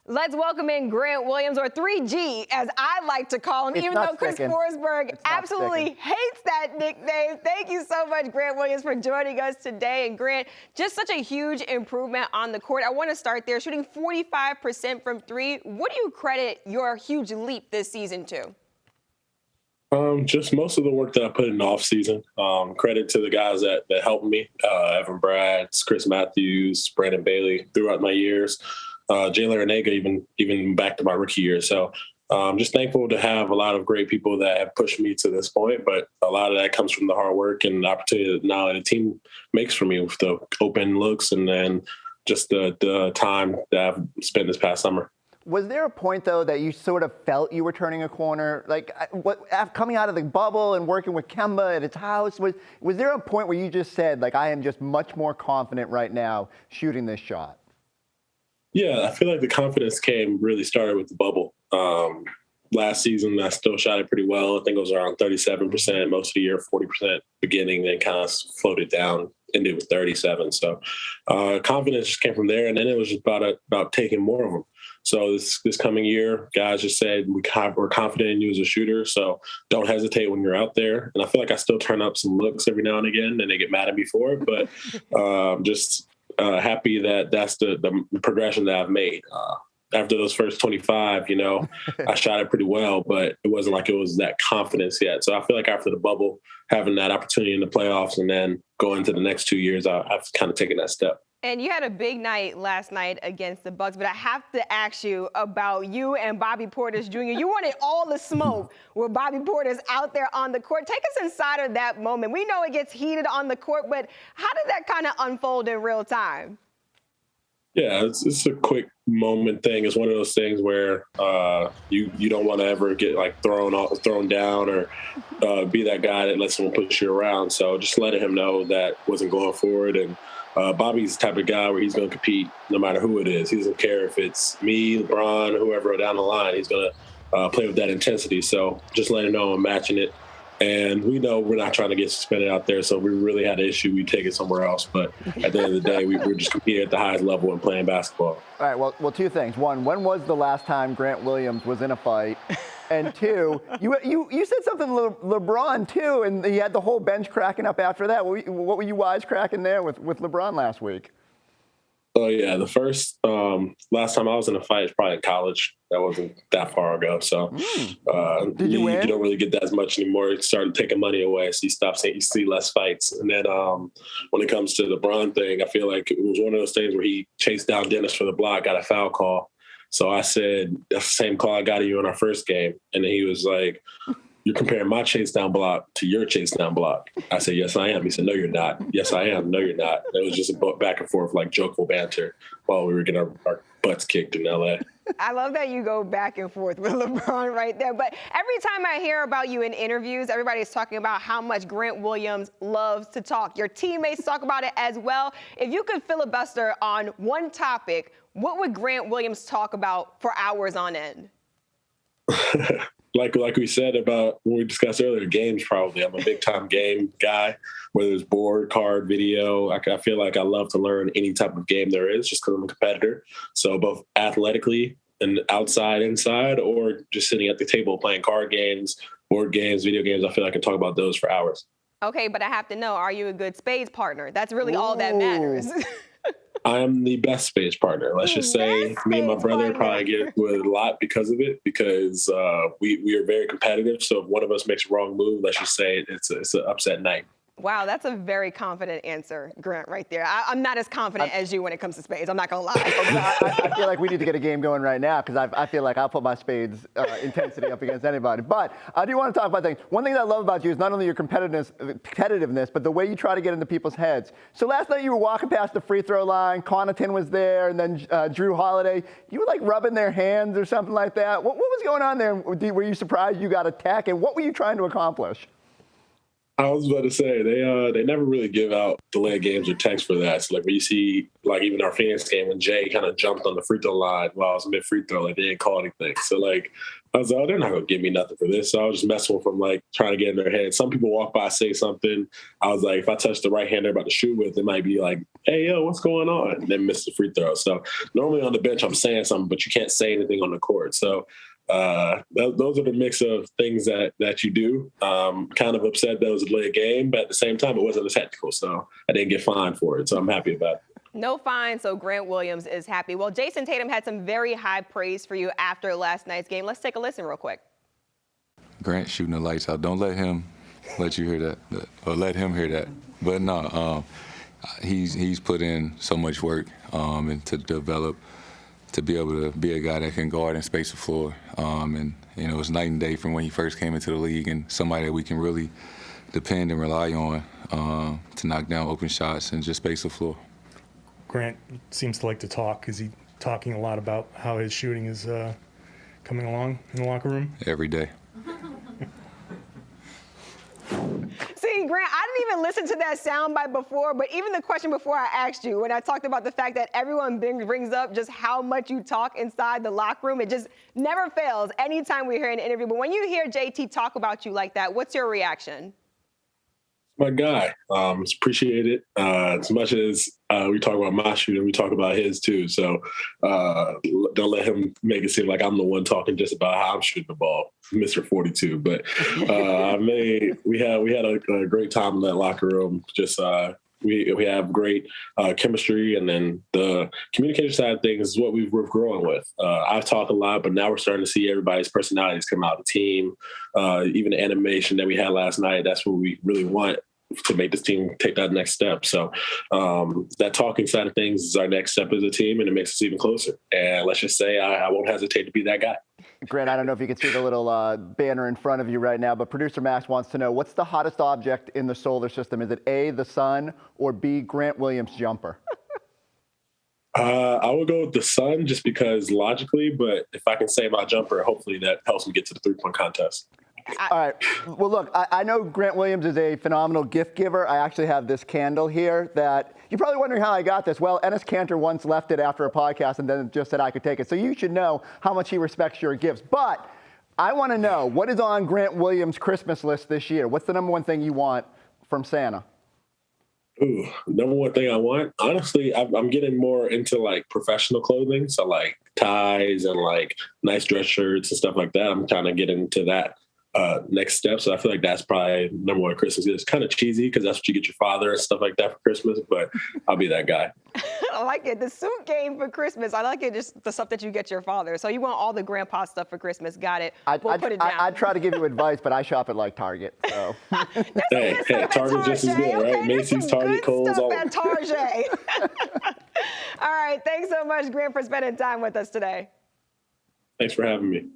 Let's welcome in Grant Williams, or 3G, as I like to call him, even though Chris Forsberg absolutely hates that nickname. Thank you so much, Grant Williams, for joining us today. And Grant, just such a huge improvement on the court. I want to start there, shooting 45% from three. What do you credit your huge leap this season to? Just most of the work that I put in the offseason. Credit to the guys that helped me, Evan Bradds, Chris Matthews, Brandon Bailey throughout my years. Jalen Renega, even back to my rookie year. So just thankful to have a lot of great people that have pushed me to this point. But a lot of that comes from the hard work and the opportunity that now the team makes for me with the open looks and then just the time that I've spent this past summer. Was there a point, though, that you sort of felt you were turning a corner? Like, coming out of the bubble and working with Kemba at his house, was there a point where you just said, like, I am just much more confident right now shooting this shot? Yeah, I feel like the confidence really started with the bubble. Last season, I still shot it pretty well. I think it was around 37% most of the year, 40% beginning, then kind of floated down, ended with 37. So confidence just came from there, and then it was just about taking more of them. So this coming year, guys just said, we're confident in you as a shooter, so don't hesitate when you're out there. And I feel like I still turn up some looks every now and again, and they get mad at me for it, but just happy that that's the progression that I've made. After those first 25, I shot it pretty well, but it wasn't like it was that confidence yet. So I feel like after the bubble, having that opportunity in the playoffs and then going to the next 2 years, I've kind of taken that step. And you had a big night last night against the Bucks, but I have to ask you about you and Bobby Portis Jr. You wanted all the smoke with Bobby Portis out there on the court. Take us inside of that moment. We know it gets heated on the court, but how did that kind of unfold in real time? Yeah, it's a quick moment thing. It's one of those things where you don't want to ever get like thrown down or be that guy that lets someone push you around. So just letting him know that wasn't going forward. And Bobby's the type of guy where he's going to compete no matter who it is. He doesn't care if it's me, LeBron, whoever down the line. He's going to play with that intensity. So just letting him know I'm matching it. And we know we're not trying to get suspended out there, so if we really had an issue, we'd take it somewhere else. But at the end of the day, we're just competing at the highest level and playing basketball. All right, well, two things. One, when was the last time Grant Williams was in a fight? And two, you said something to LeBron, too, and he had the whole bench cracking up after that. What were you wisecracking there with LeBron last week? Oh, yeah. The first last time I was in a fight was probably in college. That wasn't that far ago. So Did you win? You don't really get that as much anymore. You start taking money away, so you see less fights. And then when it comes to the LeBron thing, I feel like it was one of those things where he chased down Dennis for the block, got a foul call. So I said, that's the same call I got at you in our first game. And then he was like, you're comparing my chase down block to your chase down block. I said, yes, I am. He said, no, you're not. Yes, I am. No, you're not. It was just a back and forth, like jokeful banter while we were getting our butts kicked in L.A. I love that you go back and forth with LeBron right there. But every time I hear about you in interviews, everybody's talking about how much Grant Williams loves to talk. Your teammates talk about it as well. If you could filibuster on one topic, what would Grant Williams talk about for hours on end? Like we said about when we discussed earlier, games probably. I'm a big-time game guy, whether it's board, card, video. I feel like I love to learn any type of game there is just because I'm a competitor. So both athletically and outside, inside, or just sitting at the table playing card games, board games, video games, I feel like I can talk about those for hours. Okay, but I have to know, are you a good spades partner? That's really all that matters. I am the best spades partner. Let's just say me and my brother probably get with a lot because of it, because we are very competitive. So if one of us makes a wrong move, let's just say it's an upset night. Wow, that's a very confident answer, Grant, right there. I'm not as confident as you when it comes to spades. I'm not going to lie. I feel like we need to get a game going right now because I feel like I'll put my spades intensity up against anybody. But I do want to talk about things. One thing that I love about you is not only your competitiveness, but the way you try to get into people's heads. So last night you were walking past the free throw line. Connaughton was there, and then Drew Holiday. You were like rubbing their hands or something like that. What was going on there? Were you surprised you got a tech, and what were you trying to accomplish? I was about to say they never really give out delayed games or text for that. So like when you see like even our Phoenix game when Jay kind of jumped on the free throw line while I was mid free throw, like they didn't call anything. So like I was like, oh, they're not gonna give me nothing for this. So I was just messing with them, like trying to get in their head. Some people walk by, say something. I was like, if I touch the right hand they're about to shoot with, it might be like, hey yo, what's going on? And then miss the free throw. So normally on the bench I'm saying something, but you can't say anything on the court. So those are the mix of things that you do. Kind of upset that it was a delayed game, but at the same time, it wasn't a technical, so I didn't get fined for it. So I'm happy about it. No fine, so Grant Williams is happy. Well, Jason Tatum had some very high praise for you after last night's game. Let's take a listen real quick. Grant shooting the lights out. Don't let him let you hear that, or let him hear that. But no, he's put in so much work and to develop, to be able to be a guy that can guard and space the floor. And, you know, it's night and day from when he first came into the league, and somebody that we can really depend and rely on to knock down open shots and just space the floor. Grant seems to like to talk. Is he talking a lot about how his shooting is coming along in the locker room? Every day. See, Grant, I didn't even listen to that soundbite before, but even the question before I asked you, when I talked about the fact that everyone brings up just how much you talk inside the locker room, it just never fails anytime we hear an interview. But when you hear JT talk about you like that, what's your reaction? My guy, appreciate it. As much as we talk about my shooting, we talk about his too. So don't let him make it seem like I'm the one talking just about how I'm shooting the ball, Mr. 42. But we had a great time in that locker room. Just we have great chemistry, and then the communication side of things is what we're growing with. I've talked a lot, but now we're starting to see everybody's personalities come out of the team. Even the animation that we had last night, that's what we really want to make this team take that next step. So that talking side of things is our next step as a team, and it makes us even closer. And let's just say I won't hesitate to be that guy. Grant, I don't know if you can see the little banner in front of you right now, but producer Max wants to know, what's the hottest object in the solar system? Is it A, the sun, or B, Grant Williams' jumper? I would go with the sun just because logically, but if I can say my jumper, hopefully that helps me get to the three-point contest. All right. Well, look, I know Grant Williams is a phenomenal gift giver. I actually have this candle here that you're probably wondering how I got this. Well, Enes Kanter once left it after a podcast and then just said I could take it. So you should know how much he respects your gifts. But I want to know, what is on Grant Williams' Christmas list this year? What's the number one thing you want from Santa? Ooh, number one thing I want, honestly, I'm getting more into like professional clothing. So like ties and like nice dress shirts and stuff like that. I'm trying to get into that next step. So I feel like that's probably number one Christmas. It's kind of cheesy because that's what you get your father and stuff like that for Christmas, but I'll be that guy. I like it. The suit game for Christmas. I like it, just the stuff that you get your father. So you want all the grandpa stuff for Christmas. Got it. We'll put it down. I'd try to give you advice, but I shop at like Target. So. hey, Target's just as good, right? Macy's, Target, Kohl's, all at Target. All right. Thanks so much, Grant, for spending time with us today. Thanks for having me.